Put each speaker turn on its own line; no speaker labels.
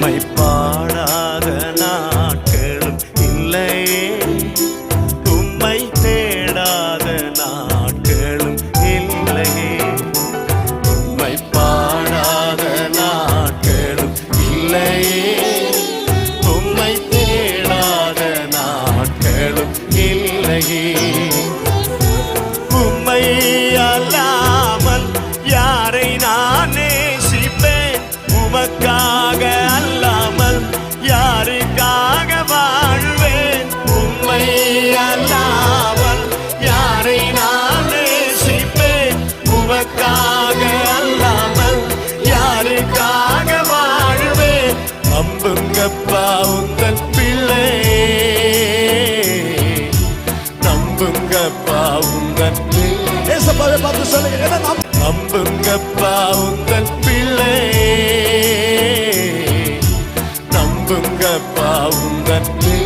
உம்மை பாடாத நாட்களும் இல்லையே, உம்மை தேடாத நாட்களும் இல்லையே. உம்மை பாடாத நாட்களும் இல்லையே, உம்மை தேடாத நாட்களும் இல்லையே. உம்மை அல்லாமல் யாரை நான் நேசிப்பேன்? உமக்காக அல்லாமல் யாருக்காக வாழ்வேன்? உம்மை அல்லாமல் யாரை நான் நேசிப்பேன்? உமக்காக அல்லாமல் யாருக்காக வாழ்வேன்? நம்புங்கப்பா உந்தன் பிள்ளை, நம்புங்கப்பா உந்தன் பிள்ளை, பார்த்து சொல்லுங்க. நம்புங்கப்பா உந்தன் பிள்ளை, நம்புங்கப்பா உந்தன் பிள்ளை.